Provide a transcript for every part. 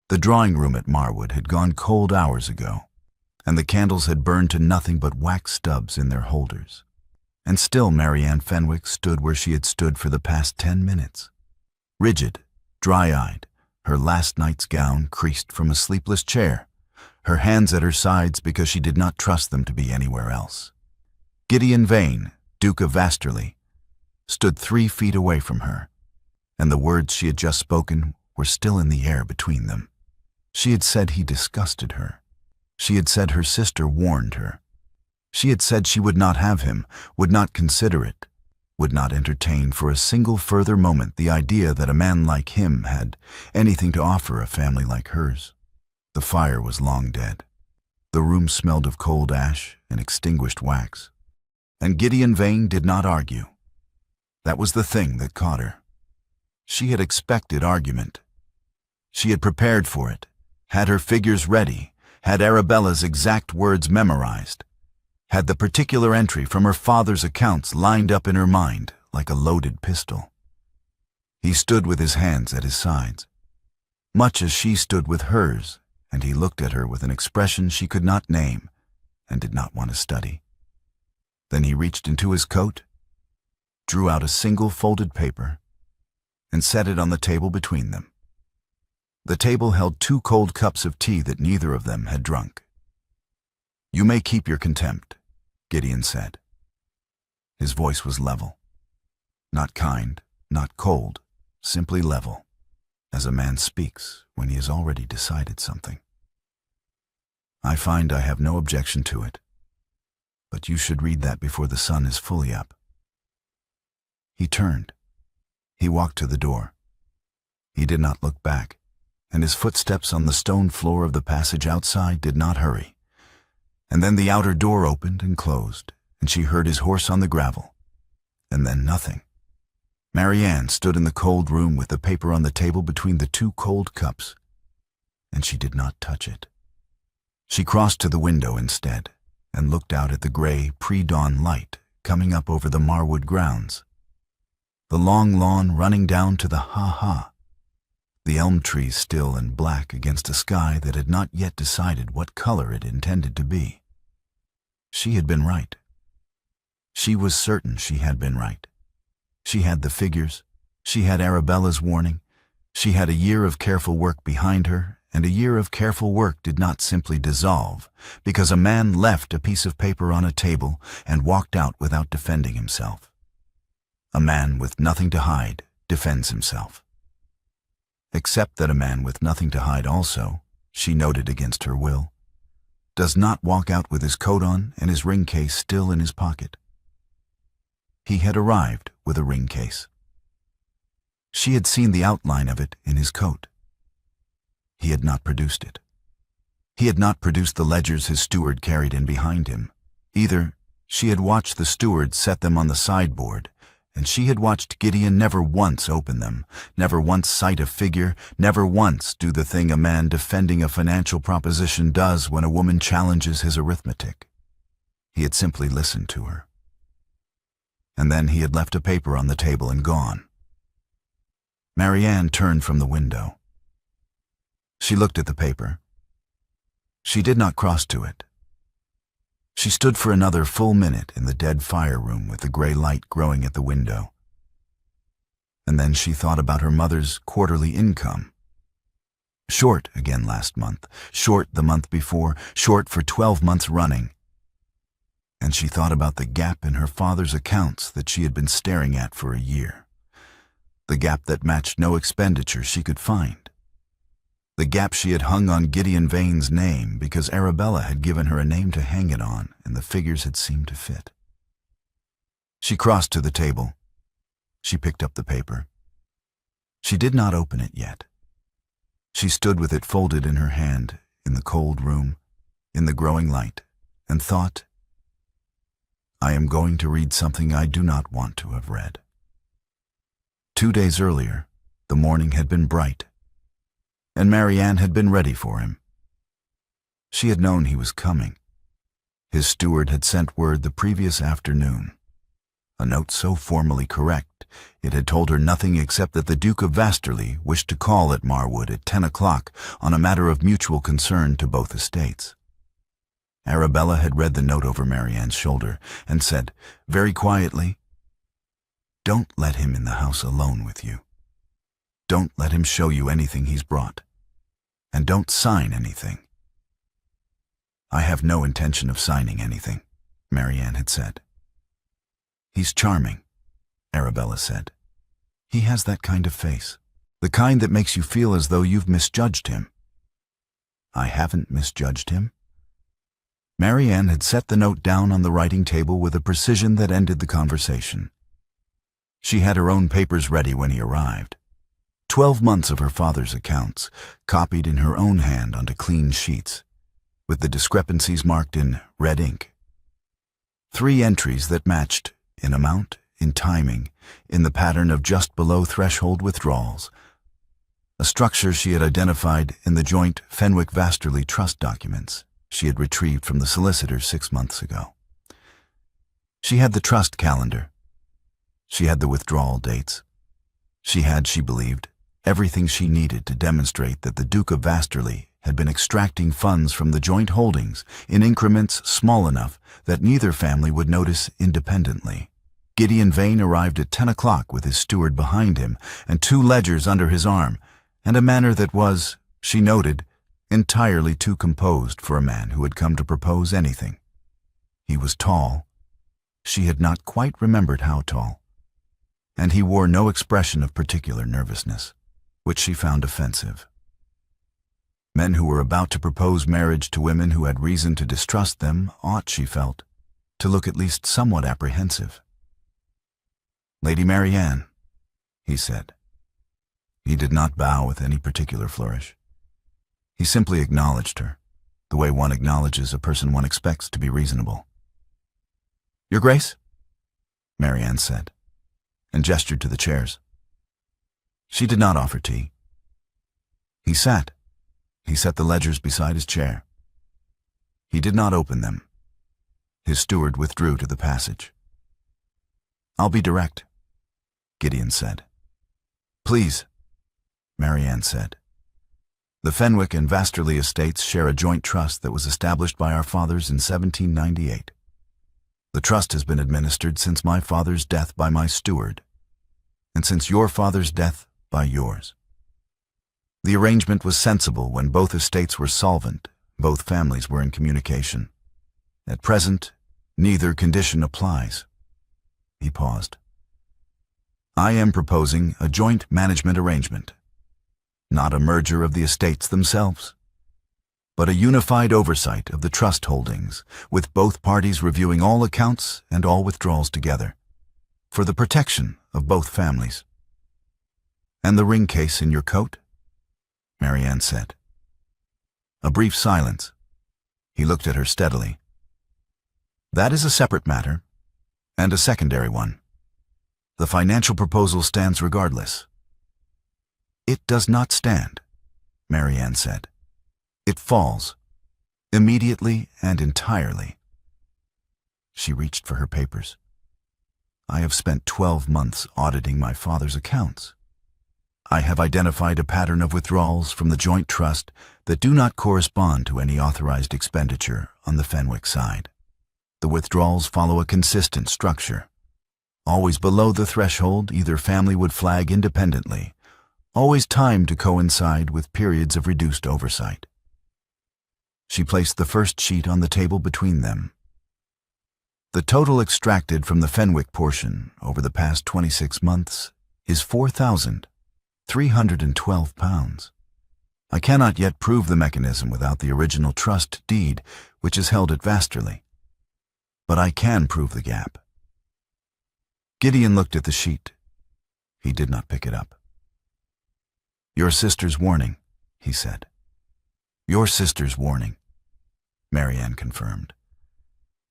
The drawing room at Marwood had gone cold hours ago, and the candles had burned to nothing but wax stubs in their holders. And still Marianne Fenwick stood where she had stood for the past 10 minutes. Rigid, dry-eyed, her last night's gown creased from a sleepless chair, her hands at her sides because she did not trust them to be anywhere else. Gideon Vane, Duke of Vasterly, stood 3 feet away from her, and the words she had just spoken were still in the air between them. She had said he disgusted her. She had said her sister warned her. She had said she would not have him, would not consider it, would not entertain for a single further moment the idea that a man like him had anything to offer a family like hers. The fire was long dead. The room smelled of cold ash and extinguished wax. And Gideon Vane did not argue. That was the thing that caught her. She had expected argument. She had prepared for it, had her figures ready, had Arabella's exact words memorized, had the particular entry from her father's accounts lined up in her mind like a loaded pistol. He stood with his hands at his sides, much as she stood with hers, and he looked at her with an expression she could not name and did not want to study. Then he reached into his coat, drew out a single folded paper, and set it on the table between them. The table held 2 cold cups of tea that neither of them had drunk. "You may keep your contempt," Gideon said. His voice was level. Not kind, not cold, simply level, as a man speaks when he has already decided something. "I find I have no objection to it, but you should read that before the sun is fully up." He turned. He walked to the door. He did not look back, and his footsteps on the stone floor of the passage outside did not hurry. And then the outer door opened and closed, and she heard his horse on the gravel. And then nothing. Marianne stood in the cold room with the paper on the table between the 2 cold cups, and she did not touch it. She crossed to the window instead, and looked out at the gray, pre-dawn light coming up over the Marwood grounds. The long lawn running down to the ha-ha. The elm trees still and black against a sky that had not yet decided what color it intended to be. She had been right. She was certain she had been right. She had the figures. She had Arabella's warning. She had a year of careful work behind her, and a year of careful work did not simply dissolve because a man left a piece of paper on a table and walked out without defending himself. A man with nothing to hide defends himself. Except that a man with nothing to hide also, she noted against her will, does not walk out with his coat on and his ring case still in his pocket. He had arrived with a ring case. She had seen the outline of it in his coat. He had not produced it. He had not produced the ledgers his steward carried in behind him. Either she had watched the steward set them on the sideboard, and she had watched Gideon never once open them, never once cite a figure, never once do the thing a man defending a financial proposition does when a woman challenges his arithmetic. He had simply listened to her. And then he had left a paper on the table and gone. Marianne turned from the window. She looked at the paper. She did not cross to it. She stood for another full minute in the dead fire room with the gray light growing at the window. And then she thought about her mother's quarterly income. Short again last month, short the month before, short for 12 months running. And she thought about the gap in her father's accounts that she had been staring at for a year. The gap that matched no expenditure she could find. The gap she had hung on Gideon Vane's name because Arabella had given her a name to hang it on, and the figures had seemed to fit. She crossed to the table. She picked up the paper. She did not open it yet. She stood with it folded in her hand, in the cold room, in the growing light, and thought, I am going to read something I do not want to have read. 2 days earlier, the morning had been bright, and Marianne had been ready for him. She had known he was coming. His steward had sent word the previous afternoon. A note so formally correct, it had told her nothing except that the Duke of Vasterly wished to call at Marwood at 10 o'clock on a matter of mutual concern to both estates. Arabella had read the note over Marianne's shoulder and said, very quietly, "Don't let him in the house alone with you. Don't let him show you anything he's brought. And don't sign anything." "I have no intention of signing anything," Marianne had said. "He's charming," Arabella said. "He has that kind of face, the kind that makes you feel as though you've misjudged him." "I haven't misjudged him." Marianne had set the note down on the writing table with a precision that ended the conversation. She had her own papers ready when he arrived. 12 months of her father's accounts, copied in her own hand onto clean sheets, with the discrepancies marked in red ink. 3 entries that matched in amount, in timing, in the pattern of just below threshold withdrawals, a structure she had identified in the joint Fenwick-Vasterly trust documents she had retrieved from the solicitor 6 months ago. She had the trust calendar. She had the withdrawal dates. She had, she believed, everything she needed to demonstrate that the Duke of Vasterly had been extracting funds from the joint holdings in increments small enough that neither family would notice independently. Gideon Vane arrived at 10 o'clock with his steward behind him and 2 ledgers under his arm, and a manner that was, she noted, entirely too composed for a man who had come to propose anything. He was tall. She had not quite remembered how tall. And he wore no expression of particular nervousness, which she found offensive. Men who were about to propose marriage to women who had reason to distrust them ought, she felt, to look at least somewhat apprehensive. "Lady Marianne," he said. He did not bow with any particular flourish. He simply acknowledged her, the way one acknowledges a person one expects to be reasonable. "Your Grace," Marianne said, and gestured to the chairs. She did not offer tea. He sat. He set the ledgers beside his chair. He did not open them. His steward withdrew to the passage. "I'll be direct," Gideon said. "Please," Marianne said. "The Fenwick and Vasterly estates share a joint trust that was established by our fathers in 1798. The trust has been administered since my father's death by my steward, and since your father's death by yours. The arrangement was sensible when both estates were solvent, both families were in communication. At present, neither condition applies." He paused. "I am proposing a joint management arrangement. Not a merger of the estates themselves, but a unified oversight of the trust holdings, with both parties reviewing all accounts and all withdrawals together, for the protection of both families." "And the ring case in your coat?" Marianne said. A brief silence. He looked at her steadily. "That is a separate matter, and a secondary one. The financial proposal stands regardless." "It does not stand," Marianne said. "It falls, immediately and entirely." She reached for her papers. "I have spent 12 months auditing my father's accounts. I have identified a pattern of withdrawals from the joint trust that do not correspond to any authorized expenditure on the Fenwick side. The withdrawals follow a consistent structure. Always below the threshold, either family would flag independently, always timed to coincide with periods of reduced oversight. She placed the first sheet on the table between them. "The total extracted from the Fenwick portion over the past 26 months is £4,312. I cannot yet prove the mechanism without the original trust deed, which is held at Vasterly. But I can prove the gap." Gideon looked at the sheet. He did not pick it up. "Your sister's warning," he said. "Your sister's warning," Marianne confirmed,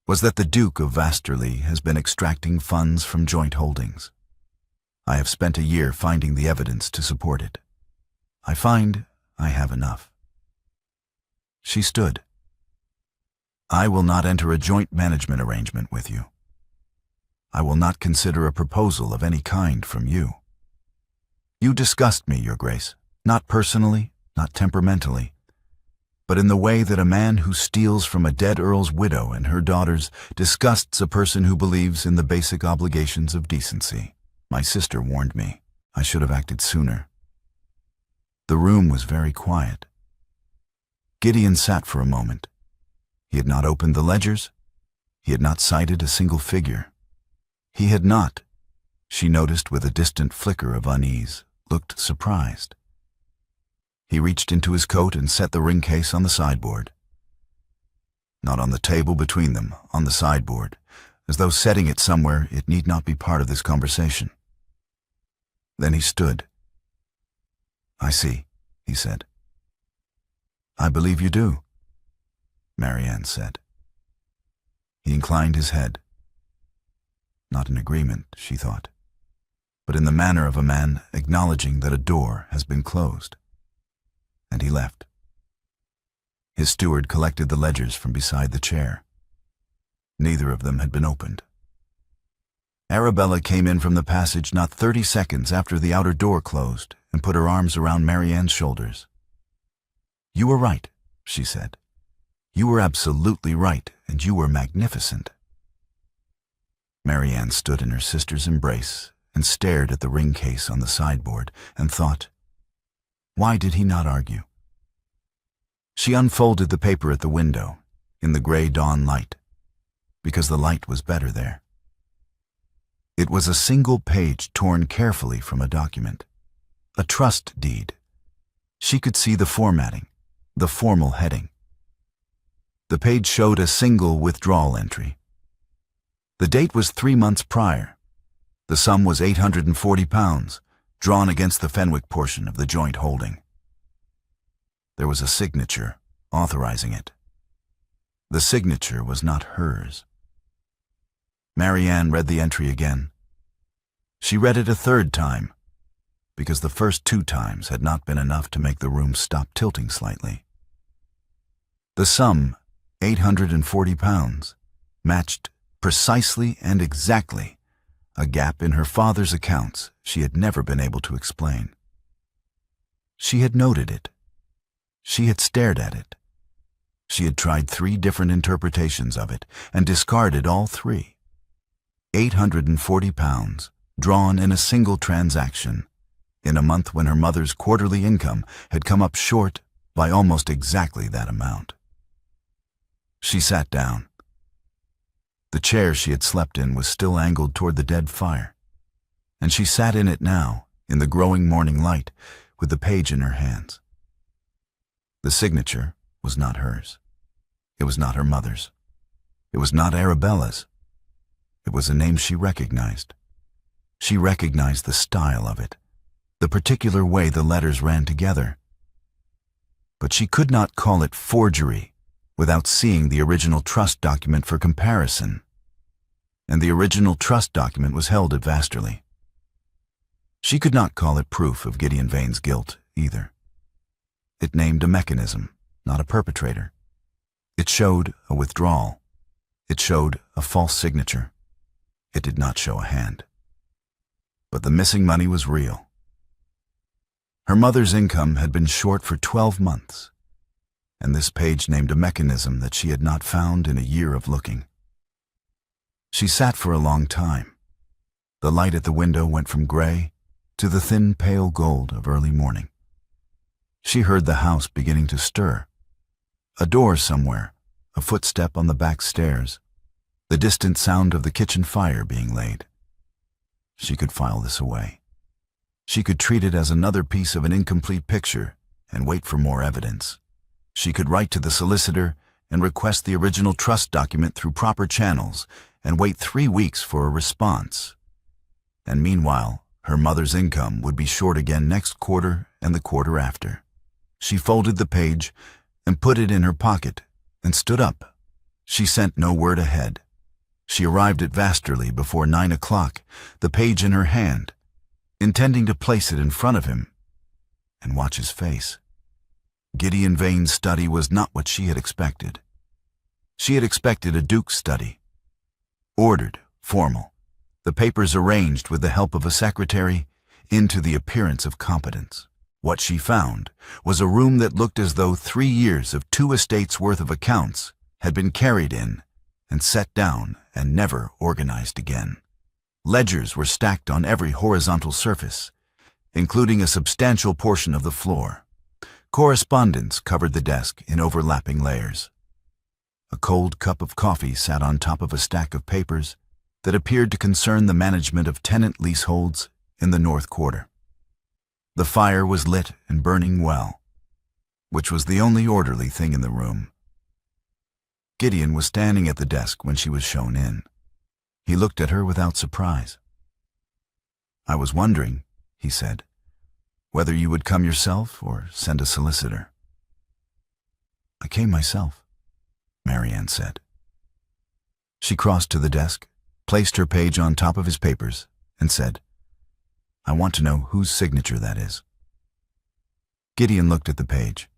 "was that the Duke of Vasterly has been extracting funds from joint holdings. I have spent a year finding the evidence to support it. I find I have enough." She stood. "I will not enter a joint management arrangement with you." I will not consider a proposal of any kind from you. You disgust me, Your Grace, not personally, not temperamentally, but in the way that a man who steals from a dead earl's widow and her daughters disgusts a person who believes in the basic obligations of decency. My sister warned me. I should have acted sooner. The room was very quiet. Gideon sat for a moment. He had not opened the ledgers. He had not cited a single figure. He had not, she noticed with a distant flicker of unease, looked surprised. He reached into his coat and set the ring case on the sideboard. Not on the table between them, on the sideboard, as though setting it somewhere it need not be part of this conversation. Then he stood. I see, he said. I believe you do, Marianne said. He inclined his head. Not in agreement, she thought, but in the manner of a man acknowledging that a door has been closed. And he left. His steward collected the ledgers from beside the chair. Neither of them had been opened. Arabella came in from the passage not 30 seconds after the outer door closed and put her arms around Marianne's shoulders. You were right, she said. You were absolutely right, and you were magnificent. Marianne stood in her sister's embrace and stared at the ring case on the sideboard and thought, why did he not argue? She unfolded the paper at the window, in the gray dawn light, because the light was better there. It was a single page torn carefully from a document, a trust deed. She could see the formatting, the formal heading. The page showed a single withdrawal entry. The date was 3 months prior. The sum was £840, drawn against the Fenwick portion of the joint holding. There was a signature authorizing it. The signature was not hers. Marianne read the entry again. She read it a third time, because the first 2 times had not been enough to make the room stop tilting slightly. The sum, £840, matched precisely and exactly a gap in her father's accounts she had never been able to explain. She had noted it. She had stared at it. She had tried 3 different interpretations of it and discarded all 3. £840, drawn in a single transaction, in a month when her mother's quarterly income had come up short by almost exactly that amount. She sat down. The chair she had slept in was still angled toward the dead fire, and she sat in it now, in the growing morning light, with the page in her hands. The signature was not hers. It was not her mother's. It was not Arabella's. It was a name she recognized. She recognized the style of it, the particular way the letters ran together. But she could not call it forgery without seeing the original trust document for comparison. And the original trust document was held at Vasterly. She could not call it proof of Gideon Vane's guilt, either. It named a mechanism, not a perpetrator. It showed a withdrawal. It showed a false signature. It did not show a hand. But the missing money was real. Her mother's income had been short for 12 months, and this page named a mechanism that she had not found in a year of looking. She sat for a long time. The light at the window went from gray to the thin pale gold of early morning. She heard the house beginning to stir. A door somewhere, a footstep on the back stairs, the distant sound of the kitchen fire being laid. She could file this away. She could treat it as another piece of an incomplete picture and wait for more evidence. She could write to the solicitor and request the original trust document through proper channels and wait 3 weeks for a response. And meanwhile, her mother's income would be short again next quarter and the quarter after. She folded the page and put it in her pocket and stood up. She sent no word ahead. She arrived at Vasterly before 9 o'clock, the page in her hand, intending to place it in front of him and watch his face. Gideon Vane's study was not what she had expected. She had expected a duke's study. Ordered, formal, the papers arranged with the help of a secretary into the appearance of competence. What she found was a room that looked as though 3 years of 2 estates' worth of accounts had been carried in and set down and never organized again. Ledgers were stacked on every horizontal surface, including a substantial portion of the floor. Correspondence covered the desk in overlapping layers. A cold cup of coffee sat on top of a stack of papers that appeared to concern the management of tenant leaseholds in the North Quarter. The fire was lit and burning well, which was the only orderly thing in the room. Gideon was standing at the desk when she was shown in. He looked at her without surprise. "I was wondering," he said, "whether you would come yourself or send a solicitor." "I came myself," Marianne said. She crossed to the desk, placed her page on top of his papers, and said, "I want to know whose signature that is." Gideon looked at the page.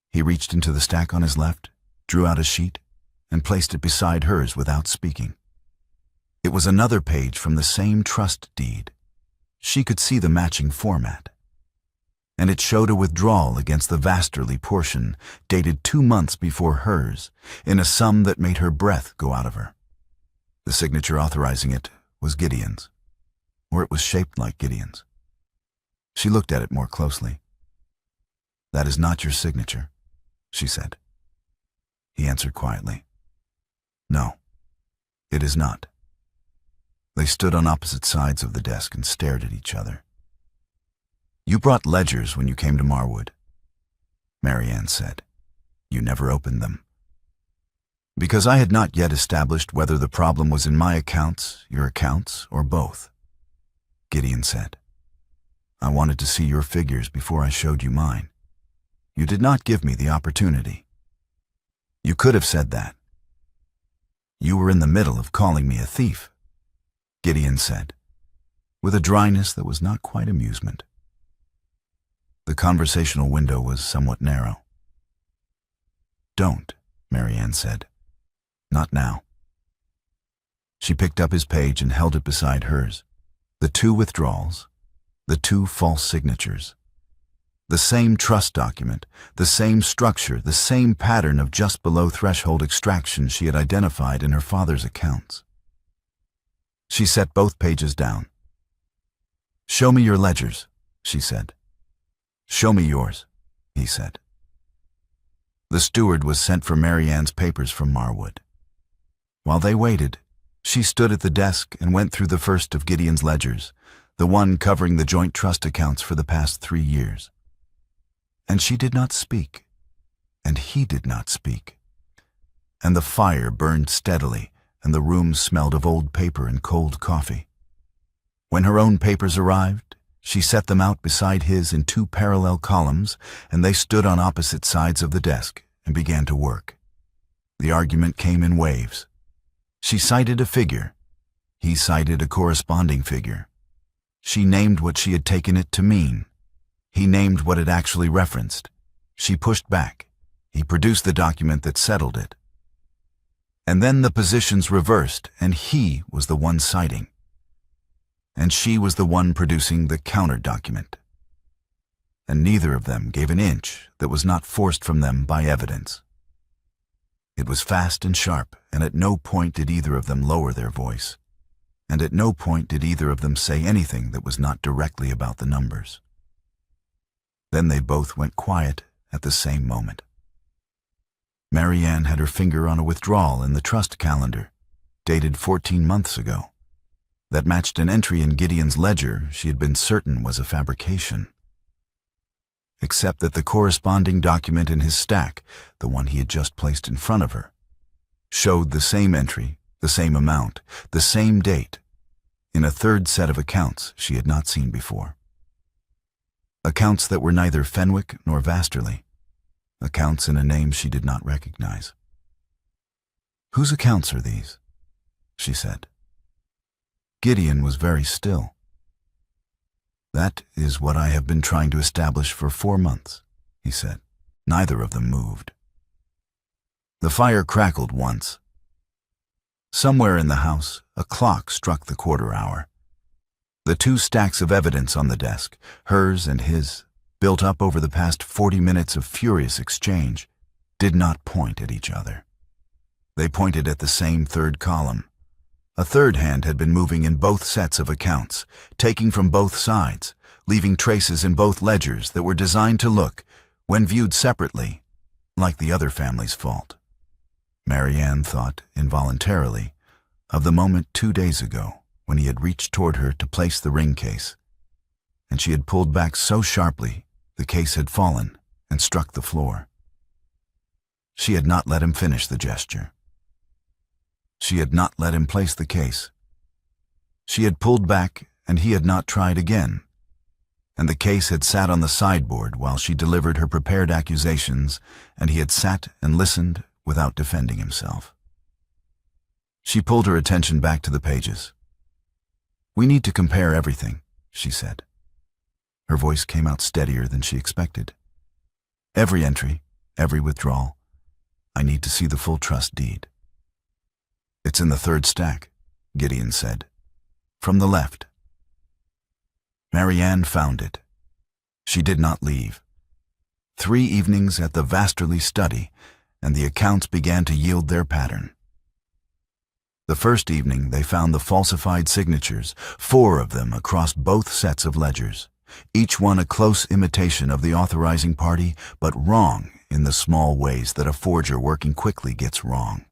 He reached into the stack on his left, drew out a sheet, and placed it beside hers without speaking. It was another page from the same trust deed. She could see the matching format, and it showed a withdrawal against the Vasterly portion, dated 2 months before hers, in a sum that made her breath go out of her. The signature authorizing it was Gideon's, or it was shaped like Gideon's. She looked at it more closely. "That is not your signature," she said. He answered quietly, "No, it is not." They stood on opposite sides of the desk and stared at each other. "You brought ledgers when you came to Marwood," Marianne said. "You never opened them." "Because I had not yet established whether the problem was in my accounts, your accounts, or both," Gideon said. "I wanted to see your figures before I showed you mine. You did not give me the opportunity." "You could have said that." "You were in the middle of calling me a thief," Gideon said, with a dryness that was not quite amusement. The conversational window was somewhat narrow. "Don't," Marianne said. "Not now." She picked up his page and held it beside hers. The 2 withdrawals, the 2 false signatures, the same trust document, the same structure, the same pattern of just below threshold extraction she had identified in her father's accounts. She set both pages down. "Show me your ledgers," she said. "Show me yours," he said. The steward was sent for Marianne's papers from Marwood. While they waited, she stood at the desk and went through the first of Gideon's ledgers, the one covering the joint trust accounts for the past 3 years. And she did not speak, and he did not speak. And the fire burned steadily, and the room smelled of old paper and cold coffee. When her own papers arrived, she set them out beside his in 2 parallel columns, and they stood on opposite sides of the desk and began to work. The argument came in waves. She cited a figure. He cited a corresponding figure. She named what she had taken it to mean. He named what it actually referenced. She pushed back. He produced the document that settled it. And then the positions reversed, and he was the one citing, and she was the one producing the counter-document. And neither of them gave an inch that was not forced from them by evidence. It was fast and sharp, and at no point did either of them lower their voice, and at no point did either of them say anything that was not directly about the numbers. Then they both went quiet at the same moment. Marianne had her finger on a withdrawal in the trust calendar, dated 14 months ago, that matched an entry in Gideon's ledger she had been certain was a fabrication. Except that the corresponding document in his stack, the one he had just placed in front of her, showed the same entry, the same amount, the same date, in a 3rd set of accounts she had not seen before. Accounts that were neither Fenwick nor Vasterly, accounts in a name she did not recognize. "Whose accounts are these?" she said. Gideon was very still. "That is what I have been trying to establish for 4 months," he said. Neither of them moved. The fire crackled once. Somewhere in the house, a clock struck the quarter hour. The two stacks of evidence on the desk, hers and his, built up over the past 40 minutes of furious exchange, did not point at each other. They pointed at the same third column. A third hand had been moving in both sets of accounts, taking from both sides, leaving traces in both ledgers that were designed to look, when viewed separately, like the other family's fault. Marianne thought, involuntarily, of the moment 2 days ago when he had reached toward her to place the ring case, and she had pulled back so sharply the case had fallen and struck the floor. She had not let him finish the gesture. She had not let him place the case. She had pulled back, and he had not tried again, and the case had sat on the sideboard while she delivered her prepared accusations, and he had sat and listened without defending himself. She pulled her attention back to the pages. "We need to compare everything," she said. Her voice came out steadier than she expected. "Every entry, every withdrawal. I need to see the full trust deed." "It's in the third stack," Gideon said. "From the left." Marianne found it. She did not leave. 3 evenings at the Vasterly study, and the accounts began to yield their pattern. The first evening they found the falsified signatures, 4 of them across both sets of ledgers, each one a close imitation of the authorizing party, but wrong in the small ways that a forger working quickly gets wrong.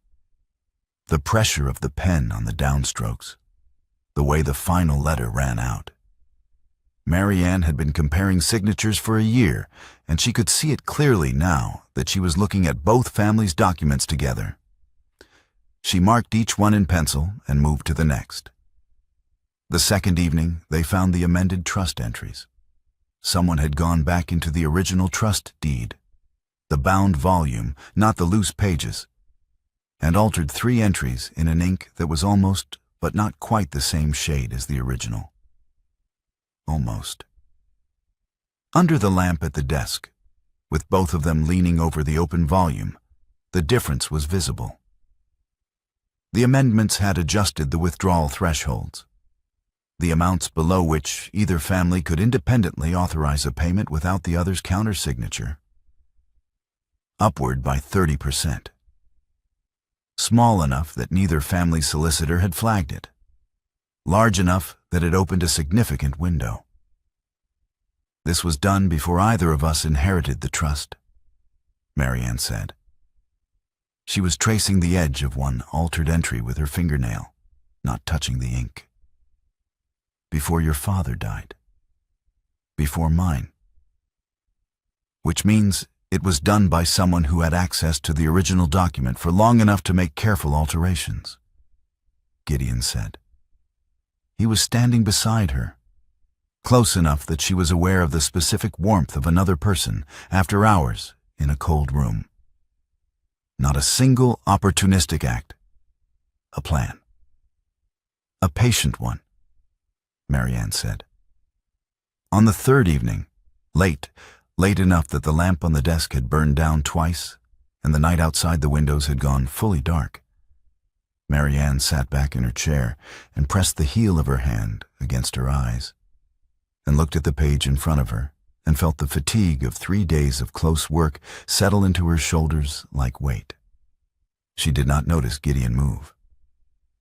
The pressure of the pen on the downstrokes, the way the final letter ran out. Marianne had been comparing signatures for a year, and she could see it clearly now that she was looking at both families' documents together. She marked each one in pencil and moved to the next. The second evening, they found the amended trust entries. Someone had gone back into the original trust deed, the bound volume, not the loose pages, and altered 3 entries in an ink that was almost, but not quite the same shade as the original. Almost. Under the lamp at the desk, with both of them leaning over the open volume, the difference was visible. The amendments had adjusted the withdrawal thresholds, the amounts below which either family could independently authorize a payment without the other's countersignature, upward by 30%. Small enough that neither family solicitor had flagged it, large enough that it opened a significant window. "This was done before either of us inherited the trust," Marianne said. She was tracing the edge of one altered entry with her fingernail, not touching the ink. "Before your father died. Before mine. Which means it was done by someone who had access to the original document for long enough to make careful alterations," Gideon said. He was standing beside her, close enough that she was aware of the specific warmth of another person after hours in a cold room. Not a single opportunistic act. A plan. A patient one, Marianne said. On the third evening, late enough that the lamp on the desk had burned down twice, and the night outside the windows had gone fully dark, Marianne sat back in her chair and pressed the heel of her hand against her eyes, and looked at the page in front of her, and felt the fatigue of 3 days of close work settle into her shoulders like weight. She did not notice Gideon move.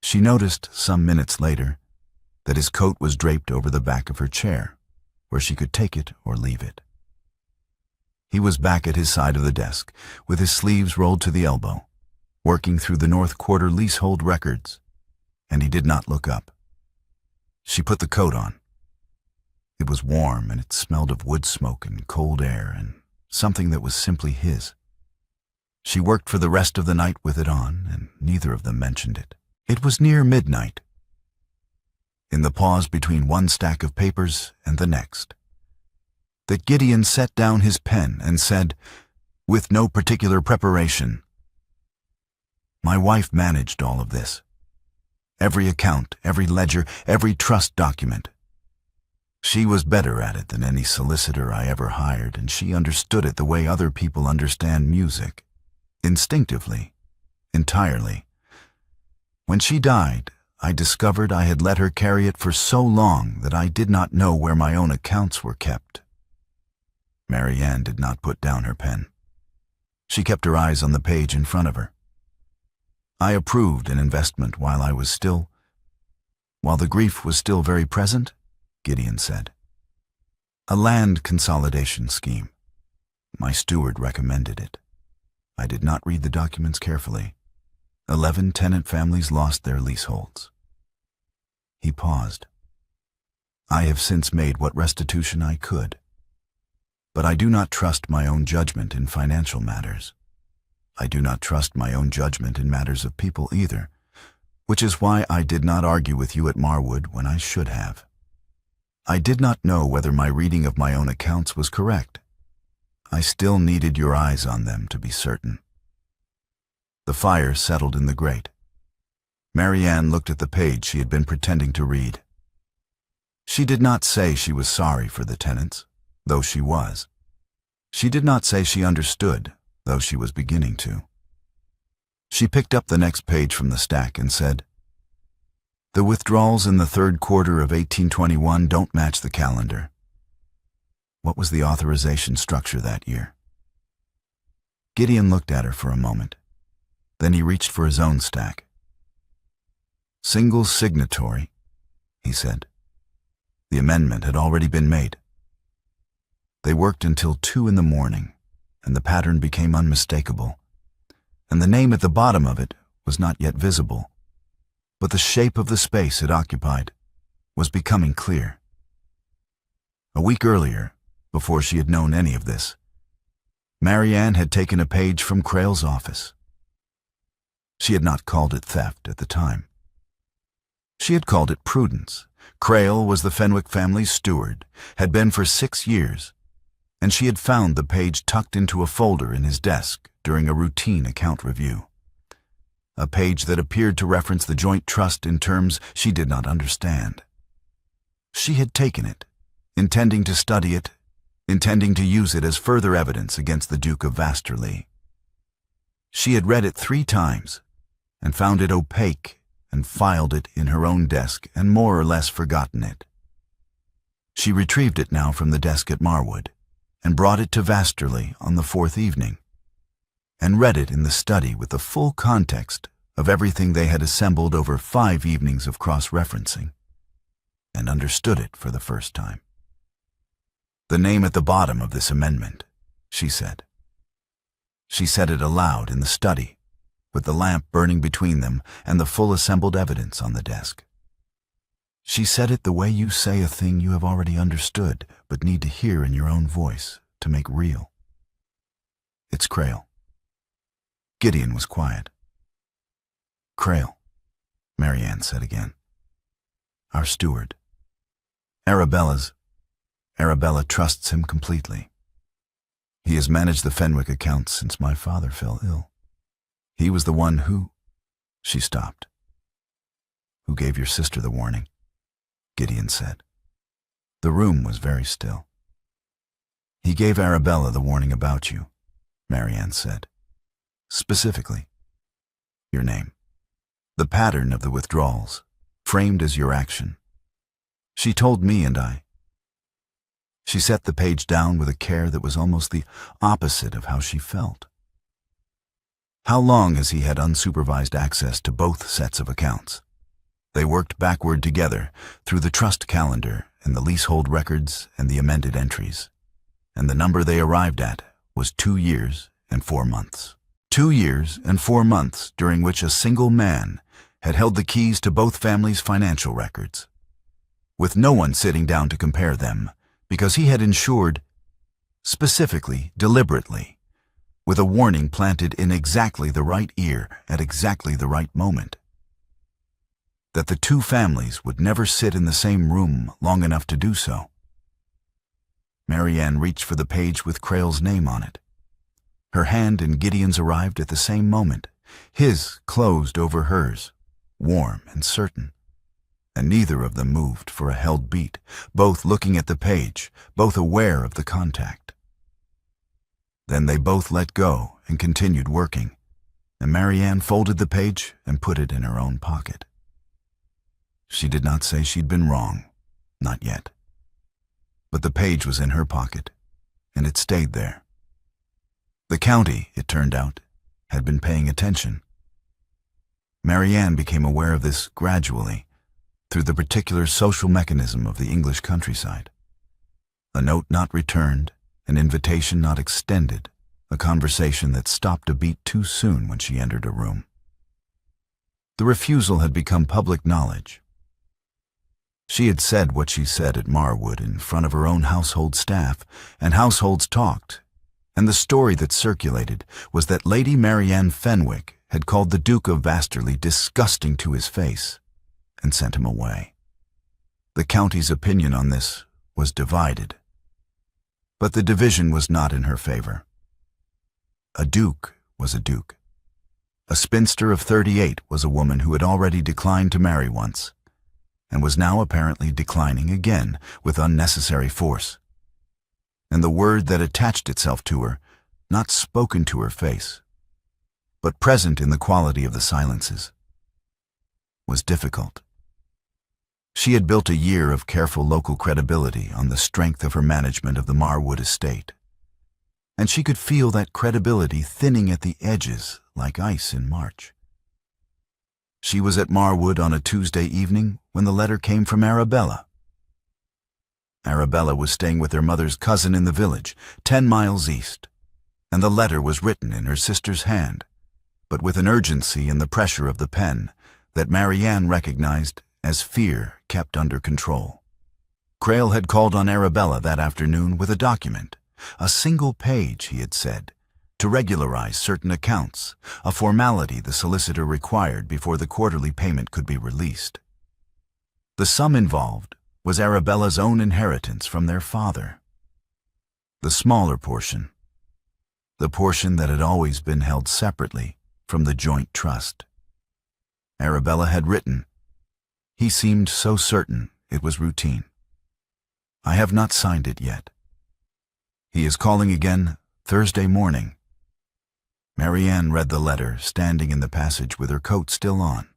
She noticed, some minutes later, that his coat was draped over the back of her chair, where she could take it or leave it. He was back at his side of the desk, with his sleeves rolled to the elbow, working through the North Quarter leasehold records, and he did not look up. She put the coat on. It was warm, and it smelled of wood smoke and cold air and something that was simply his. She worked for the rest of the night with it on, and neither of them mentioned it. It was near midnight, in the pause between one stack of papers and the next, that Gideon set down his pen and said, with no particular preparation, "My wife managed all of this. Every account, every ledger, every trust document. She was better at it than any solicitor I ever hired, and she understood it the way other people understand music. Instinctively. Entirely. When she died, I discovered I had let her carry it for so long that I did not know where my own accounts were kept. Marianne did not put down her pen. She kept her eyes on the page in front of her. I approved an investment while the grief was still very present, Gideon said. A land consolidation scheme. My steward recommended it. I did not read the documents carefully. 11 tenant families lost their leaseholds. He paused. I have since made what restitution I could. But I do not trust my own judgment in financial matters. I do not trust my own judgment in matters of people either, which is why I did not argue with you at Marwood when I should have. I did not know whether my reading of my own accounts was correct. I still needed your eyes on them to be certain. The fire settled in the grate. Marianne looked at the page she had been pretending to read. She did not say she was sorry for the tenants, though she was. She did not say she understood, though she was beginning to. She picked up the next page from the stack and said, "The withdrawals in the third quarter of 1821 don't match the calendar." What was the authorization structure that year? Gideon looked at her for a moment. Then he reached for his own stack. "Single signatory," he said. The amendment had already been made. They worked until 2 in the morning, and the pattern became unmistakable, and the name at the bottom of it was not yet visible, but the shape of the space it occupied was becoming clear. A week earlier, before she had known any of this, Marianne had taken a page from Creel's office. She had not called it theft at the time. She had called it prudence. Creel was the Fenwick family's steward, had been for 6 years, and she had found the page tucked into a folder in his desk during a routine account review. A page that appeared to reference the joint trust in terms she did not understand. She had taken it, intending to study it, intending to use it as further evidence against the Duke of Vasterly. She had read it 3 times, and found it opaque, and filed it in her own desk and more or less forgotten it. She retrieved it now from the desk at Marwood, and brought it to Vasterly on the 4th evening, and read it in the study with the full context of everything they had assembled over 5 evenings of cross-referencing, and understood it for the first time. "The name at the bottom of this amendment," she said. She said it aloud in the study, with the lamp burning between them and the full assembled evidence on the desk. She said it the way you say a thing you have already understood but need to hear in your own voice to make real. "It's Creel." Gideon was quiet. "Creel," Marianne said again. "Our steward. Arabella trusts him completely. He has managed the Fenwick accounts since my father fell ill. He was the one who—" She stopped. "Who gave your sister the warning," Gideon said. The room was very still. "He gave Arabella the warning about you," Marianne said. "Specifically, your name. The pattern of the withdrawals, framed as your action. She told me and I." She set the page down with a care that was almost the opposite of how she felt. "How long has he had unsupervised access to both sets of accounts?" They worked backward together through the trust calendar and the leasehold records and the amended entries, and the number they arrived at was 2 years and 4 months. 2 years and 4 months during which a single man had held the keys to both families' financial records, with no one sitting down to compare them, because he had ensured, specifically, deliberately, with a warning planted in exactly the right ear at exactly the right moment, that the 2 families would never sit in the same room long enough to do so. Marianne reached for the page with Creel's name on it. Her hand and Gideon's arrived at the same moment. His closed over hers, warm and certain, and neither of them moved for a held beat, both looking at the page, both aware of the contact. Then they both let go and continued working, and Marianne folded the page and put it in her own pocket. She did not say she'd been wrong, not yet. But the page was in her pocket, and it stayed there. The county, it turned out, had been paying attention. Marianne became aware of this gradually, through the particular social mechanism of the English countryside. A note not returned, an invitation not extended, a conversation that stopped a beat too soon when she entered a room. The refusal had become public knowledge. She had said what she said at Marwood in front of her own household staff, and households talked, and the story that circulated was that Lady Marianne Fenwick had called the Duke of Vasterly disgusting to his face and sent him away. The county's opinion on this was divided, but the division was not in her favor. A duke was a duke. A spinster of 38 was a woman who had already declined to marry once, and was now apparently declining again with unnecessary force. And the word that attached itself to her, not spoken to her face, but present in the quality of the silences, was difficult. She had built a year of careful local credibility on the strength of her management of the Marwood estate, and she could feel that credibility thinning at the edges like ice in March. She was at Marwood on a Tuesday evening when the letter came from Arabella. Arabella was staying with her mother's cousin in the village, 10 miles east, and the letter was written in her sister's hand, but with an urgency in the pressure of the pen that Marianne recognized as fear kept under control. Crail had called on Arabella that afternoon with a document, a single page, he had said, to regularize certain accounts, a formality the solicitor required before the quarterly payment could be released. The sum involved was Arabella's own inheritance from their father. The smaller portion, the portion that had always been held separately from the joint trust. Arabella had written, "He seemed so certain it was routine. I have not signed it yet. He is calling again Thursday morning." Marianne read the letter, standing in the passage with her coat still on.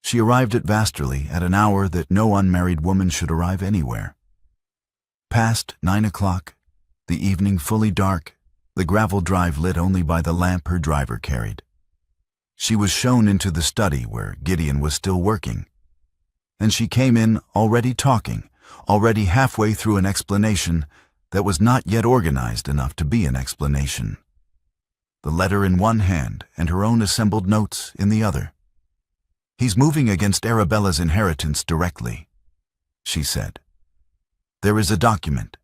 She arrived at Vasterly at an hour that no unmarried woman should arrive anywhere. Past 9 o'clock, the evening fully dark, the gravel drive lit only by the lamp her driver carried. She was shown into the study where Gideon was still working, and she came in already talking, already halfway through an explanation that was not yet organized enough to be an explanation. The letter in one hand and her own assembled notes in the other. "He's moving against Arabella's inheritance directly," she said. "There is a document.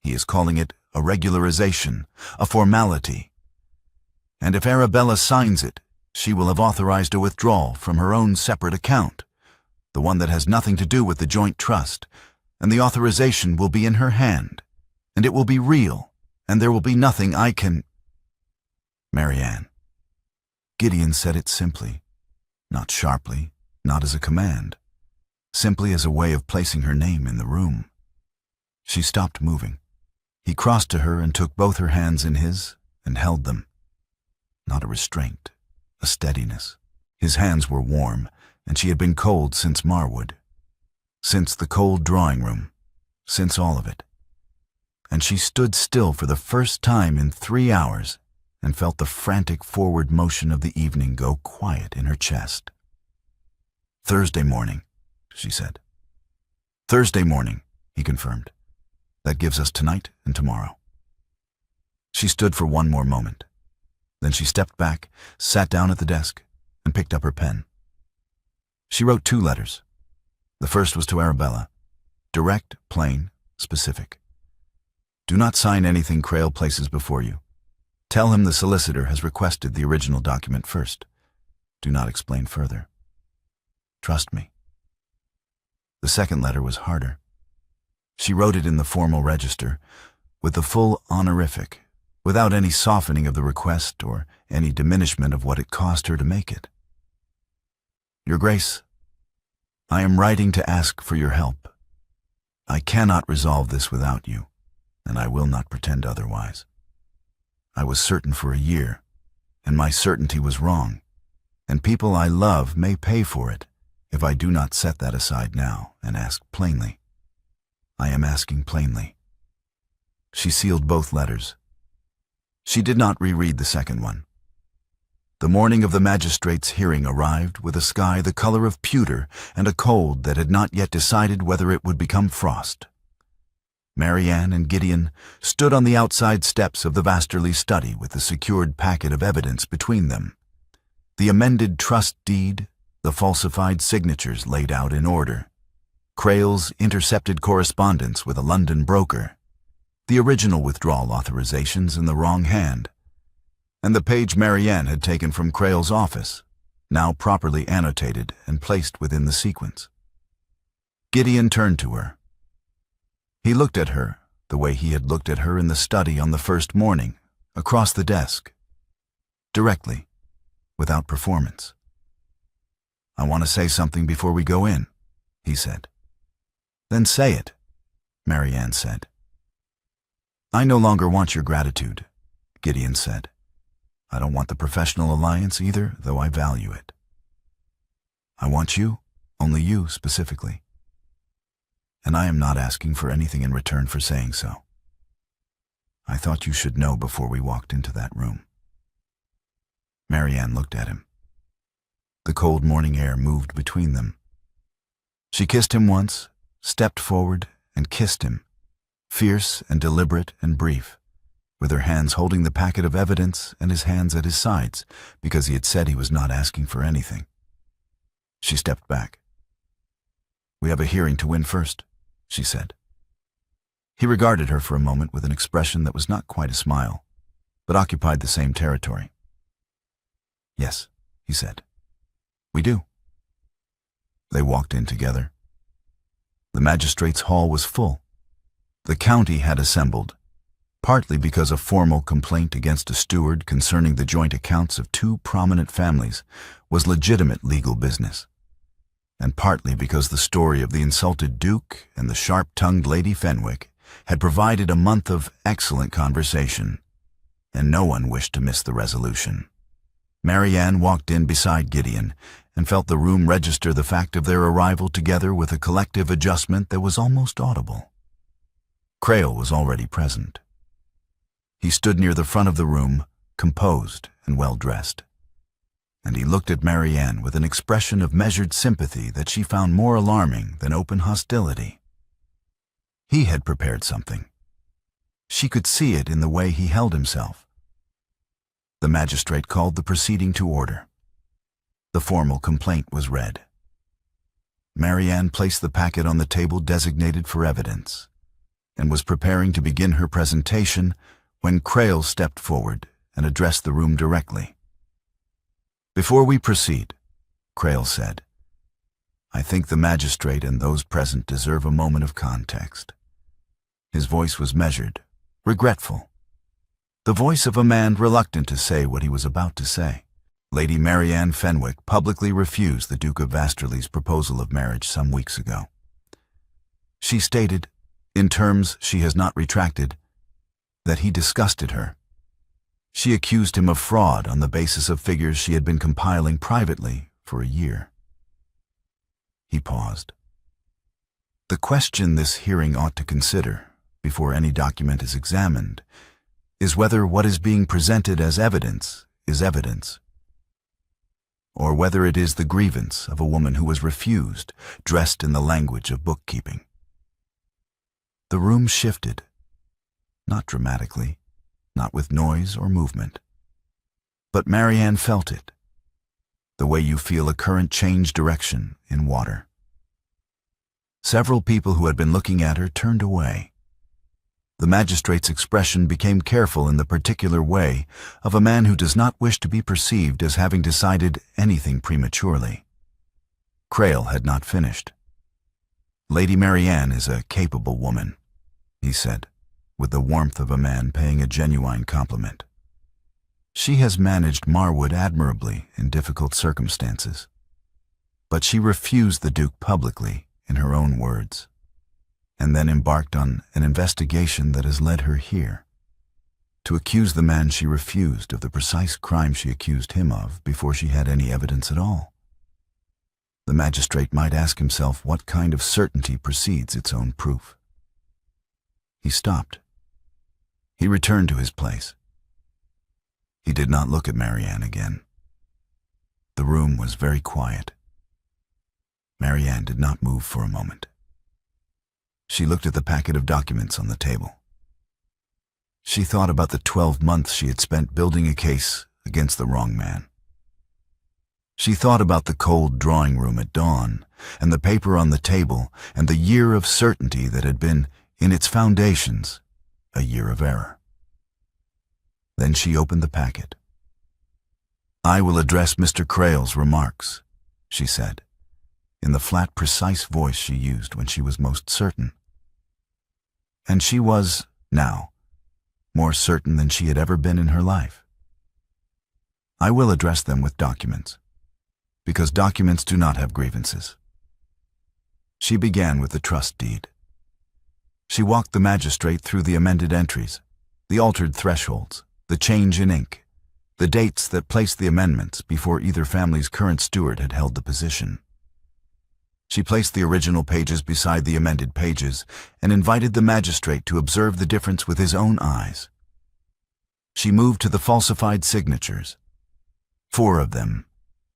He is calling it a regularization, a formality. And if Arabella signs it, she will have authorized a withdrawal from her own separate account, the one that has nothing to do with the joint trust, and the authorization will be in her hand, and it will be real, and there will be nothing I can—" Marianne. Gideon said it simply, not sharply, not as a command, simply as a way of placing her name in the room. She stopped moving. He crossed to her and took both her hands in his and held them. Not a restraint, a steadiness. His hands were warm, and she had been cold since Marwood, since the cold drawing room, since all of it. And she stood still for the first time in 3 hours and felt the frantic forward motion of the evening go quiet in her chest. "Thursday morning," she said. "Thursday morning," he confirmed. "That gives us tonight and tomorrow." She stood for one more moment. Then she stepped back, sat down at the desk, and picked up her pen. She wrote 2 letters. The first was to Arabella, direct, plain, specific. "Do not sign anything Crail places before you. Tell him the solicitor has requested the original document first. Do not explain further. Trust me." The second letter was harder. She wrote it in the formal register, with the full honorific, without any softening of the request or any diminishment of what it cost her to make it. "Your Grace, I am writing to ask for your help. I cannot resolve this without you, and I will not pretend otherwise. I was certain for a year, and my certainty was wrong, and people I love may pay for it if I do not set that aside now and ask plainly. I am asking plainly. She sealed both letters. She did not reread the second one. The morning of the magistrate's hearing arrived with a sky the color of pewter and a cold that had not yet decided whether it would become frost. Marianne and Gideon stood on the outside steps of the Vasterly study with the secured packet of evidence between them. The amended trust deed, the falsified signatures laid out in order, Crail's intercepted correspondence with a London broker, the original withdrawal authorizations in the wrong hand, and the page Marianne had taken from Crail's office, now properly annotated and placed within the sequence. Gideon turned to her. He looked at her the way he had looked at her in the study on the first morning, across the desk, directly, without performance. "I want to say something before we go in," he said. "Then say it," Marianne said. "I no longer want your gratitude," Gideon said. "I don't want the professional alliance either, though I value it. I want you, only you specifically. And I am not asking for anything in return for saying so. I thought you should know before we walked into that room." Marianne looked at him. The cold morning air moved between them. She kissed him once, stepped forward, and kissed him, fierce and deliberate and brief, with her hands holding the packet of evidence and his hands at his sides, because he had said he was not asking for anything. She stepped back. "We have a hearing to win first," she said. He regarded her for a moment with an expression that was not quite a smile, but occupied the same territory. "Yes," he said. "We do." They walked in together. The magistrate's hall was full. The county had assembled, partly because a formal complaint against a steward concerning the joint accounts of two prominent families was legitimate legal business, and partly because the story of the insulted Duke and the sharp-tongued Lady Fenwick had provided a month of excellent conversation, and no one wished to miss the resolution. Marianne walked in beside Gideon and felt the room register the fact of their arrival together with a collective adjustment that was almost audible. Crail was already present. He stood near the front of the room, composed and well-dressed, and he looked at Marianne with an expression of measured sympathy that she found more alarming than open hostility. He had prepared something. She could see it in the way he held himself. The magistrate called the proceeding to order. The formal complaint was read. Marianne placed the packet on the table designated for evidence and was preparing to begin her presentation when Crail stepped forward and addressed the room directly. "Before we proceed," Crail said, "I think the magistrate and those present deserve a moment of context." His voice was measured, regretful, the voice of a man reluctant to say what he was about to say. Lady Marianne Fenwick publicly refused the Duke of Vasterly's proposal of marriage some weeks ago. She stated, in terms she has not retracted, that he disgusted her. She accused him of fraud on the basis of figures she had been compiling privately for a year. He paused. The question this hearing ought to consider, before any document is examined, is whether what is being presented as evidence is evidence, or whether it is the grievance of a woman who was refused, dressed in the language of bookkeeping. The room shifted, not dramatically, not with noise or movement, but Marianne felt it, the way you feel a current change direction in water. Several people who had been looking at her turned away. The magistrate's expression became careful in the particular way of a man who does not wish to be perceived as having decided anything prematurely. Crail had not finished. "Lady Marianne is a capable woman," he said, with the warmth of a man paying a genuine compliment. "She has managed Marwood admirably in difficult circumstances, but she refused the Duke publicly, in her own words, and then embarked on an investigation that has led her here. To accuse the man she refused of the precise crime she accused him of before she had any evidence at all. The magistrate might ask himself what kind of certainty precedes its own proof. He stopped. He returned to his place. He did not look at Marianne again. The room was very quiet. Marianne did not move for a moment. She looked at the packet of documents on the table. She thought about the 12 months she had spent building a case against the wrong man. She thought about the cold drawing room at dawn, and the paper on the table, and the year of certainty that had been, in its foundations, a year of error. Then she opened the packet. "I will address Mr. Crale's remarks," she said, in the flat, precise voice she used when she was most certain. And she was, now, more certain than she had ever been in her life. "I will address them with documents, because documents do not have grievances." She began with the trust deed. She walked the magistrate through the amended entries, the altered thresholds, the change in ink, the dates that placed the amendments before either family's current steward had held the position. She placed the original pages beside the amended pages and invited the magistrate to observe the difference with his own eyes. She moved to the falsified signatures. 4 of them,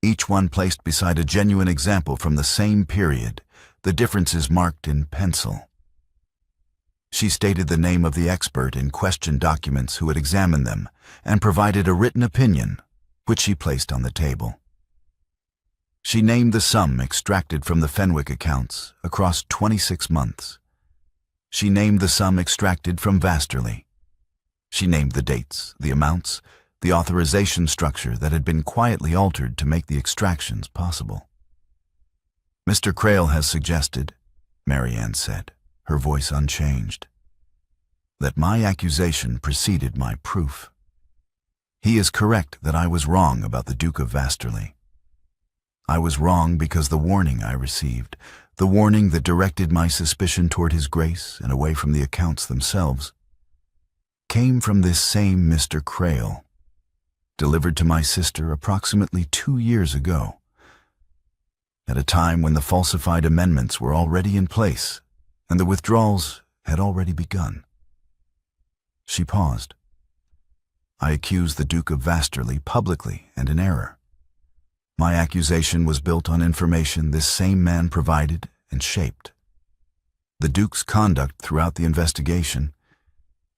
each one placed beside a genuine example from the same period, the differences marked in pencil. She stated the name of the expert in question documents who had examined them and provided a written opinion, which she placed on the table. She named the sum extracted from the Fenwick accounts across 26 months. She named the sum extracted from Vasterly. She named the dates, the amounts, the authorization structure that had been quietly altered to make the extractions possible. "Mr. Crale has suggested," Marianne said, her voice unchanged, "that my accusation preceded my proof. He is correct that I was wrong about the Duke of Vasterly. I was wrong because the warning I received, the warning that directed my suspicion toward His Grace and away from the accounts themselves, came from this same Mr. Crale, delivered to my sister approximately 2 years ago, at a time when the falsified amendments were already in place and the withdrawals had already begun." She paused. "I accused the Duke of Vasterly publicly and in error. My accusation was built on information this same man provided and shaped. The Duke's conduct throughout the investigation,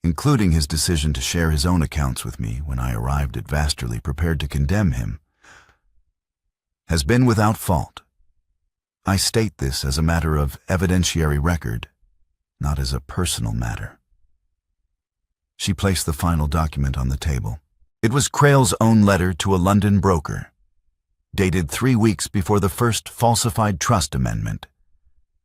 including his decision to share his own accounts with me when I arrived at Vasterly prepared to condemn him, has been without fault. I state this as a matter of evidentiary record, not as a personal matter." She placed the final document on the table. It was Crale's own letter to a London broker, dated 3 weeks before the first falsified trust amendment,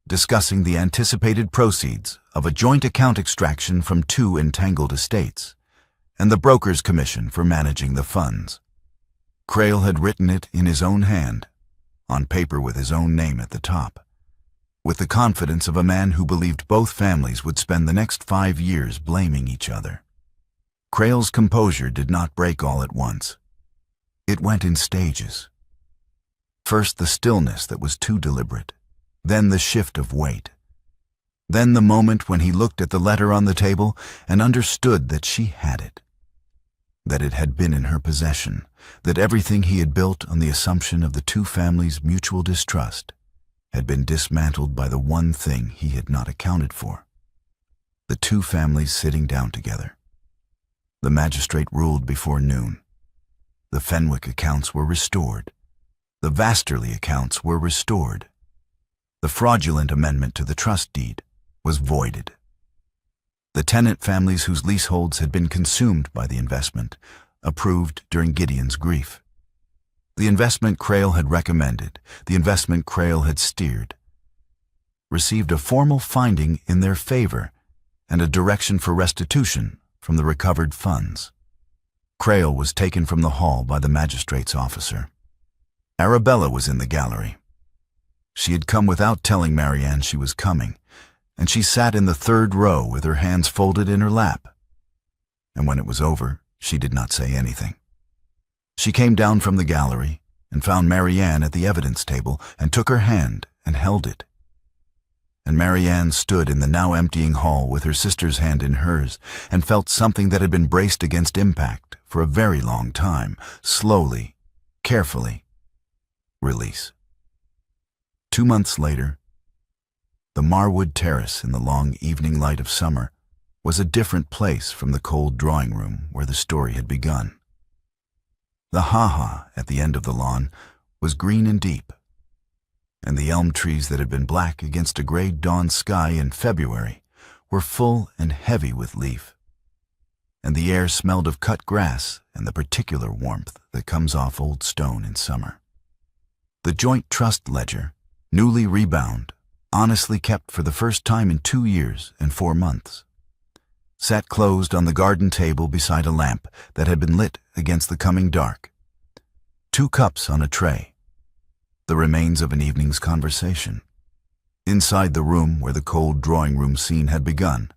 discussing the anticipated proceeds of a joint account extraction from 2 entangled estates, and the broker's commission for managing the funds. Crale had written it in his own hand, on paper with his own name at the top, with the confidence of a man who believed both families would spend the next 5 years blaming each other. Crale's composure did not break all at once. It went in stages. First the stillness that was too deliberate, then the shift of weight, then the moment when he looked at the letter on the table and understood that she had it, that it had been in her possession, that everything he had built on the assumption of the 2 families' mutual distrust had been dismantled by the one thing he had not accounted for: the 2 families sitting down together. The magistrate ruled before noon. The Fenwick accounts were restored. The Vasterly accounts were restored. The fraudulent amendment to the trust deed was voided. The tenant families whose leaseholds had been consumed by the investment approved during Gideon's grief. The investment Crale had recommended, the investment Crale had steered, received a formal finding in their favor and a direction for restitution from the recovered funds. Crale was taken from the hall by the magistrate's officer. Arabella was in the gallery. She had come without telling Marianne she was coming, and she sat in the 3rd row with her hands folded in her lap. and when it was over, she did not say anything. She came down from the gallery and found Marianne at the evidence table and took her hand and held it. And Marianne stood in the now emptying hall with her sister's hand in hers and felt something that had been braced against impact for a very long time, slowly, carefully, release. 2 months later, the Marwood Terrace in the long evening light of summer was a different place from the cold drawing room where the story had begun. The ha-ha at the end of the lawn was green and deep, and the elm trees that had been black against a gray dawn sky in February were full and heavy with leaf, and the air smelled of cut grass and the particular warmth that comes off old stone in summer. The joint trust ledger, newly rebound, honestly kept for the first time in 2 years and 4 months, sat closed on the garden table beside a lamp that had been lit against the coming dark. 2 cups on a tray, the remains of an evening's conversation. Inside the room where the cold drawing-room scene had begun,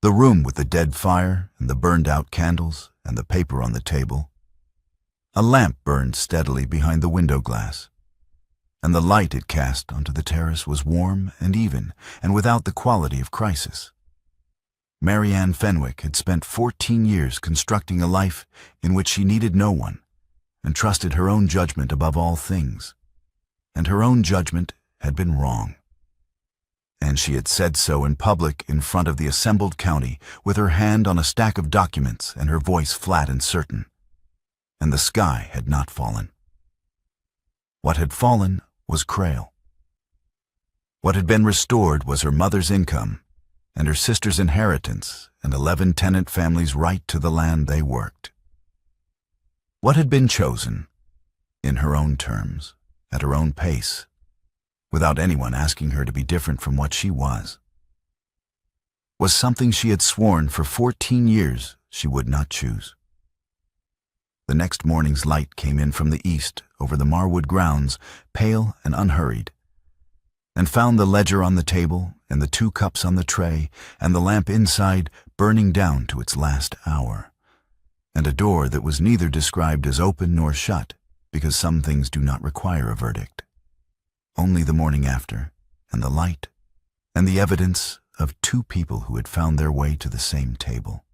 the room with the dead fire and the burned-out candles and the paper on the table. A lamp burned steadily behind the window glass, and the light it cast onto the terrace was warm and even and without the quality of crisis. Marianne Fenwick had spent 14 years constructing a life in which she needed no one and trusted her own judgment above all things. And her own judgment had been wrong. And she had said so in public in front of the assembled county, with her hand on a stack of documents and her voice flat and certain. And the sky had not fallen. What had fallen was Crail. What had been restored was her mother's income and her sister's inheritance and 11 tenant families' right to the land they worked. What had been chosen, in her own terms, at her own pace, without anyone asking her to be different from what she was something she had sworn for 14 years she would not choose. The next morning's light came in from the east over the Marwood grounds, pale and unhurried, and found the ledger on the table and the 2 cups on the tray and the lamp inside burning down to its last hour, and a door that was neither described as open nor shut, because some things do not require a verdict. Only the morning after, and the light, and the evidence of 2 people who had found their way to the same table.